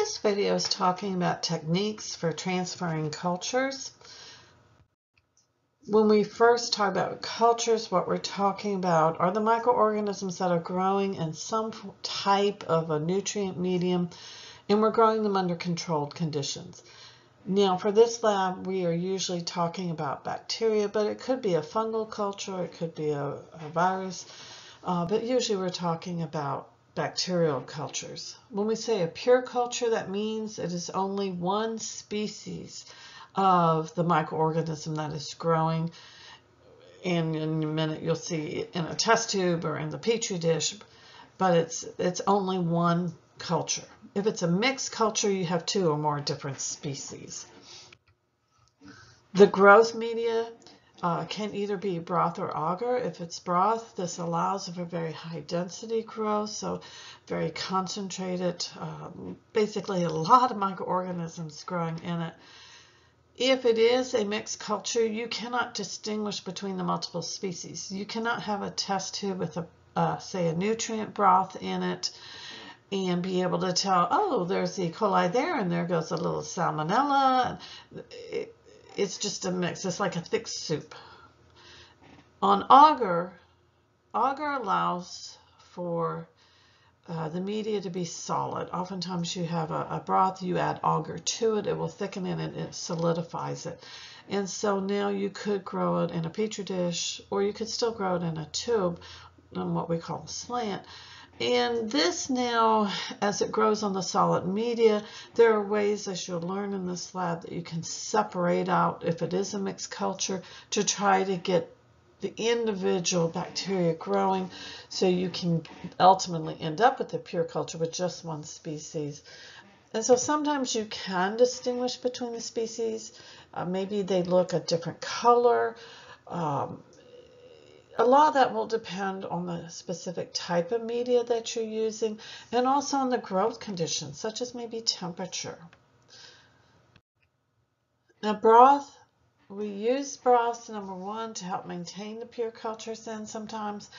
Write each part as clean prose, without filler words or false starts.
This video is talking about techniques for transferring cultures. When we first talk about cultures, what we're talking about are the microorganisms that are growing in some type of a nutrient medium, and we're growing them under controlled conditions. Now, for this lab, we are usually talking about bacteria, but it could be a fungal culture, it could be a virus, but usually we're talking about bacterial cultures. When we say a pure culture, that means it is only one species of the microorganism that is growing. And in a minute you'll see in a test tube or in the petri dish, but it's only one culture. If it's a mixed culture, you have two or more different species. The growth media can either be broth or agar. If it's broth, this allows for very high density growth, so very concentrated, basically a lot of microorganisms growing in it. If it is a mixed culture, you cannot distinguish between the multiple species. You cannot have a test tube with say a nutrient broth in it and be able to tell, oh, there's E. coli there and there goes a little salmonella. It's just a mix. It's like a thick soup. On agar allows for the media to be solid. Oftentimes you have a broth, you add agar to it, it will thicken it and it solidifies it. And so now you could grow it in a petri dish, or you could still grow it in a tube, in what we call a slant. And this now, as it grows on the solid media, there are ways, as you'll learn in this lab, that you can separate out, if it is a mixed culture, to try to get the individual bacteria growing so you can ultimately end up with a pure culture with just one species. And so sometimes you can distinguish between the species. Maybe they look a different color. A lot of that will depend on the specific type of media that you're using and also on the growth conditions, such as maybe temperature. Now, broth, we use broths, number one, to help maintain the pure cultures in sometimes.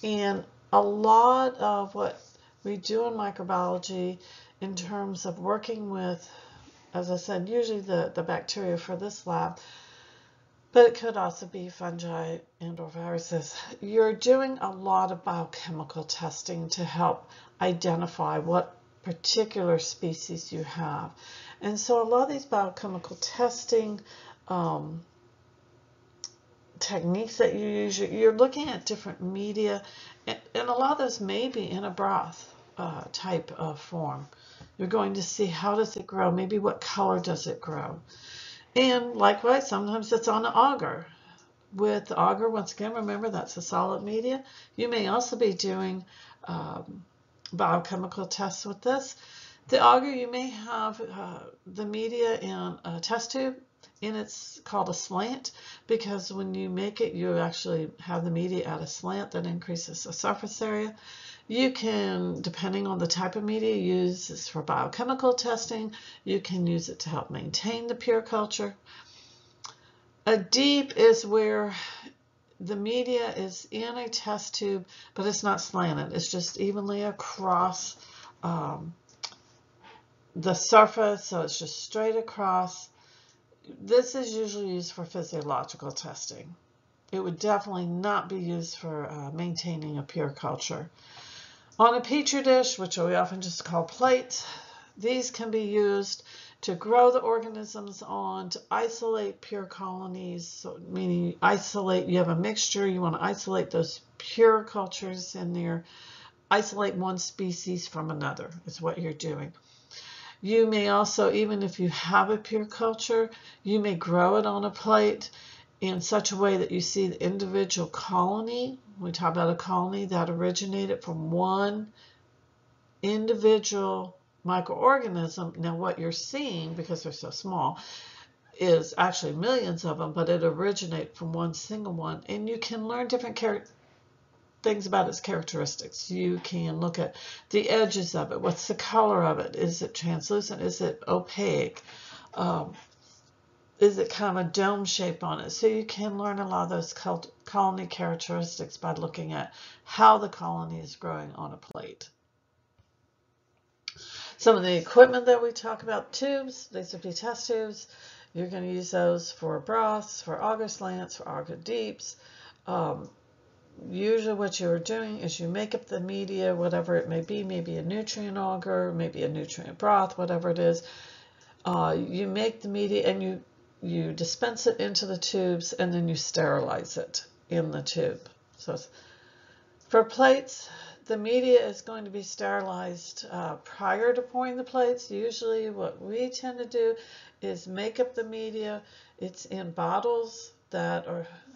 And a lot of what we do in microbiology in terms of working with, as I said, usually the bacteria for this lab, but it could also be fungi and or viruses. You're doing a lot of biochemical testing to help identify what particular species you have. And so a lot of these biochemical testing techniques that you use, you're looking at different media, and a lot of those may be in a broth type of form. You're going to see how does it grow, maybe what color does it grow. And likewise, sometimes it's on agar. With agar, once again, remember that's a solid media. You may also be doing biochemical tests with this. The agar, you may have the media in a test tube, and it's called a slant, because when you make it, you actually have the media at a slant that increases the surface area. You can, depending on the type of media, use this for biochemical testing. You can use it to help maintain the pure culture. A deep is where the media is in a test tube, but it's not slanted. It's just evenly across the surface, so it's just straight across. This is usually used for physiological testing. It would definitely not be used for maintaining a pure culture. On a petri dish, which we often just call plates, these can be used to grow the organisms on, to isolate pure colonies, so meaning you have a mixture, you want to isolate those pure cultures in there, isolate one species from another is what you're doing. You may also, even if you have a pure culture, you may grow it on a plate in such a way that you see the individual colony. We talk about a colony that originated from one individual microorganism. Now what you're seeing, because they're so small, is actually millions of them, but it originated from one single one. And you can learn different things about its characteristics. You can look at the edges of it. What's the color of it? Is it translucent? Is it opaque? Is it kind of a dome shape on it? So you can learn a lot of those colony characteristics by looking at how the colony is growing on a plate. Some of the equipment that we talk about, tubes, these would be test tubes. You're going to use those for broths, for agar slants, for agar deeps. Usually what you're doing is you make up the media, whatever it may be, maybe a nutrient agar, maybe a nutrient broth, whatever it is. You make the media and you dispense it into the tubes, and then you sterilize it in the tube. So for plates, the media is going to be sterilized prior to pouring the plates. Usually what we tend to do is make up the media. It's in bottles that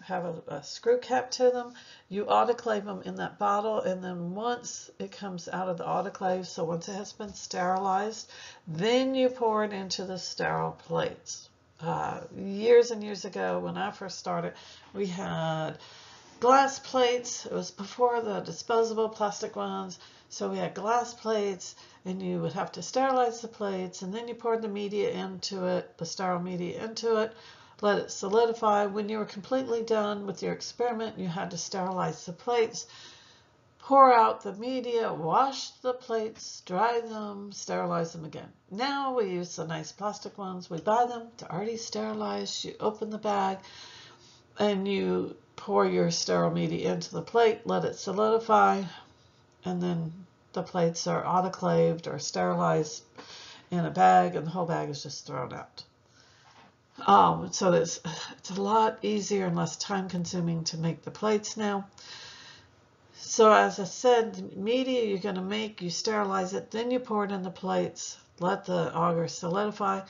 have a screw cap to them. You autoclave them in that bottle, and then once it comes out of the autoclave, so once it has been sterilized, then you pour it into the sterile plates. Years and years ago, when I first started, we had glass plates. It was before the disposable plastic ones. So we had glass plates, and you would have to sterilize the plates, and then you poured the media into it, the sterile media into it, let it solidify. When you were completely done with your experiment, you had to sterilize the plates, pour out the media, wash the plates, dry them, sterilize them again. Now we use the nice plastic ones. We buy them. They're already sterilized. You open the bag, and you pour your sterile media into the plate, let it solidify, and then the plates are autoclaved or sterilized in a bag, and the whole bag is just thrown out. So it's a lot easier and less time consuming to make the plates now. So as I said, the media you're going to make, you sterilize it, then you pour it in the plates, let the agar solidify.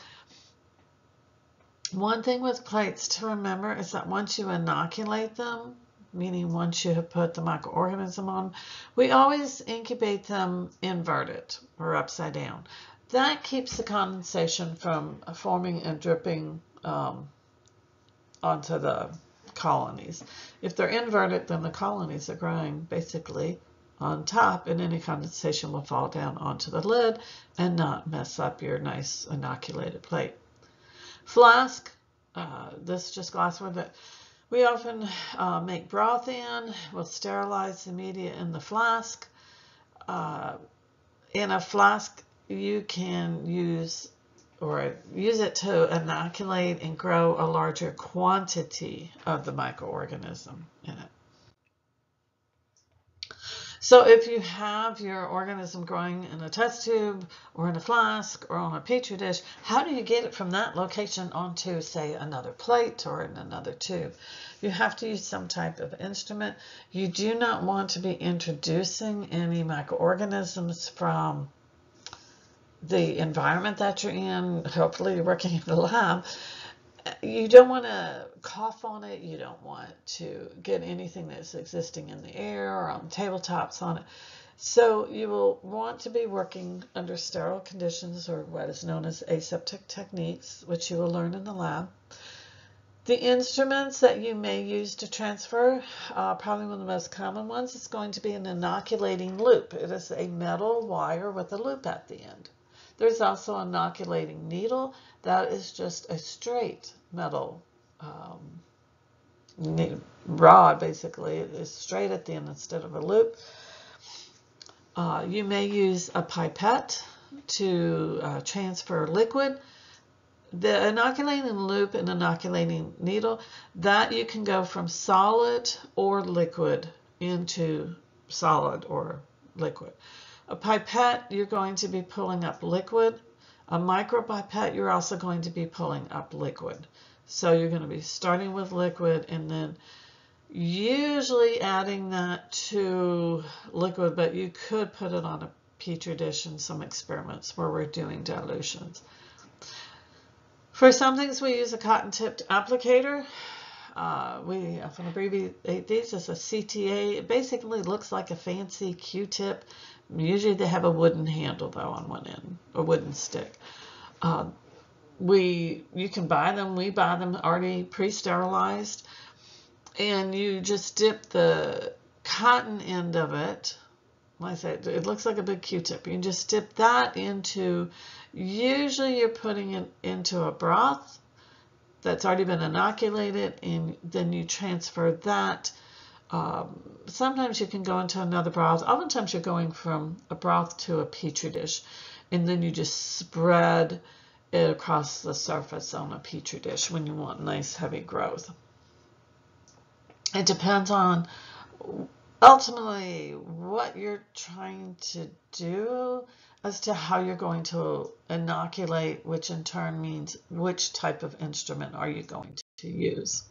One thing with plates to remember is that once you inoculate them, meaning once you have put the microorganism on, we always incubate them inverted or upside down. That keeps the condensation from forming and dripping onto the colonies. If they're inverted, then the colonies are growing basically on top, and any condensation will fall down onto the lid and not mess up your nice inoculated plate. Flask, this is just glassware that we often make broth in. We'll sterilize the media in the flask. In a flask, you can use it to inoculate and grow a larger quantity of the microorganism in it. So if you have your organism growing in a test tube or in a flask or on a petri dish, how do you get it from that location onto, say, another plate or in another tube? You have to use some type of instrument. You do not want to be introducing any microorganisms from the environment that you're in. Hopefully you're working in the lab. You don't want to cough on it. You don't want to get anything that's existing in the air or on tabletops on it. So you will want to be working under sterile conditions, or what is known as aseptic techniques, which you will learn in the lab. The instruments that you may use to transfer, probably one of the most common ones, is going to be an inoculating loop. It is a metal wire with a loop at the end. There's also an inoculating needle. That is just a straight metal rod, basically. It is straight at the end instead of a loop. You may use a pipette to transfer liquid. The inoculating loop and inoculating needle, that you can go from solid or liquid into solid or liquid. A pipette, you're going to be pulling up liquid. A micropipette, you're also going to be pulling up liquid. So you're going to be starting with liquid and then usually adding that to liquid, but you could put it on a petri dish in some experiments where we're doing dilutions. For some things, we use a cotton-tipped applicator. We often abbreviate these as a CTA. It basically looks like a fancy Q-tip. Usually they have a wooden handle, though, on one end, a wooden stick. You can buy them. We buy them already pre-sterilized. And you just dip the cotton end of it. Like I said, it looks like a big Q-tip. You can just dip that into, usually you're putting it into a broth that's already been inoculated, and then you transfer that. Sometimes you can go into another broth. Oftentimes you're going from a broth to a petri dish. and then you just spread it across the surface on a petri dish when you want nice heavy growth. It depends on ultimately what you're trying to do as to how you're going to inoculate, which in turn means which type of instrument are you going to use.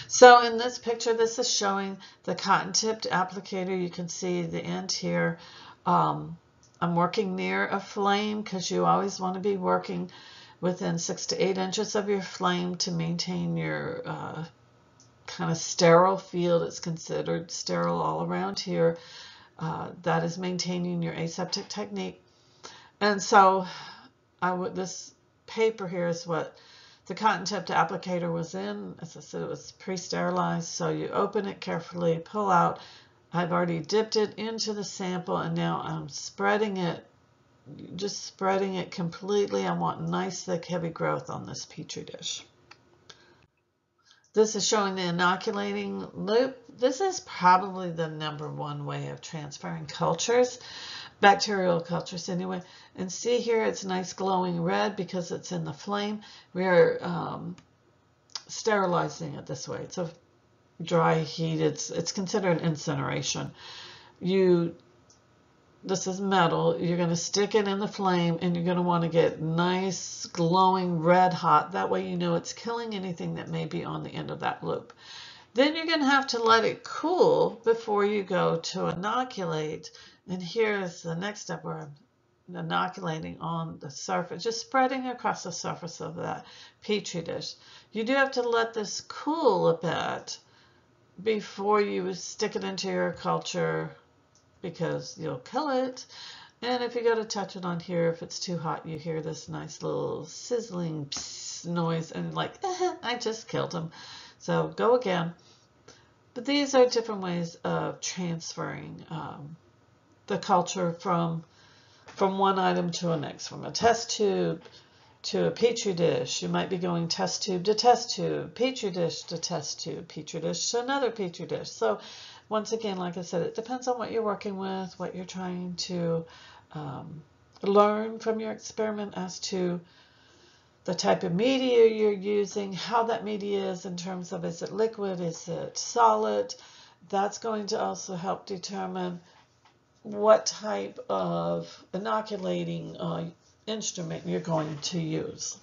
So in this picture, this is showing the cotton-tipped applicator. You can see the end here. I'm working near a flame because you always want to be working within 6 to 8 inches of your flame to maintain your kind of sterile field. It's considered sterile all around here. That is maintaining your aseptic technique. And so this paper here is what the cotton-tipped applicator was in. As I said, it was pre-sterilized. So you open it carefully, pull out. I've already dipped it into the sample, and now I'm spreading it, just spreading it completely. I want nice, thick, heavy growth on this petri dish. This is showing the inoculating loop. This is probably the #1 way of transferring cultures, bacterial cultures anyway. And see here, it's nice glowing red because it's in the flame. We're sterilizing it this way. It's a dry heat. It's considered incineration. This is metal. You're going to stick it in the flame, and you're going to want to get nice glowing red hot. That way you know it's killing anything that may be on the end of that loop. Then you're going to have to let it cool before you go to inoculate. And here's the next step where I'm inoculating on the surface, just spreading across the surface of that petri dish. You do have to let this cool a bit before you stick it into your culture, because you'll kill it. And if you go to touch it on here, if it's too hot, you hear this nice little sizzling noise and like, I just killed him. So go again. But these are different ways of transferring the culture from one item to the next, from a test tube to a petri dish. You might be going test tube to test tube, petri dish to test tube, petri dish to another petri dish. So once again, like I said, it depends on what you're working with, what you're trying to learn from your experiment as to the type of media you're using, how that media is in terms of, is it liquid, is it solid? That's going to also help determine what type of inoculating instrument you're going to use.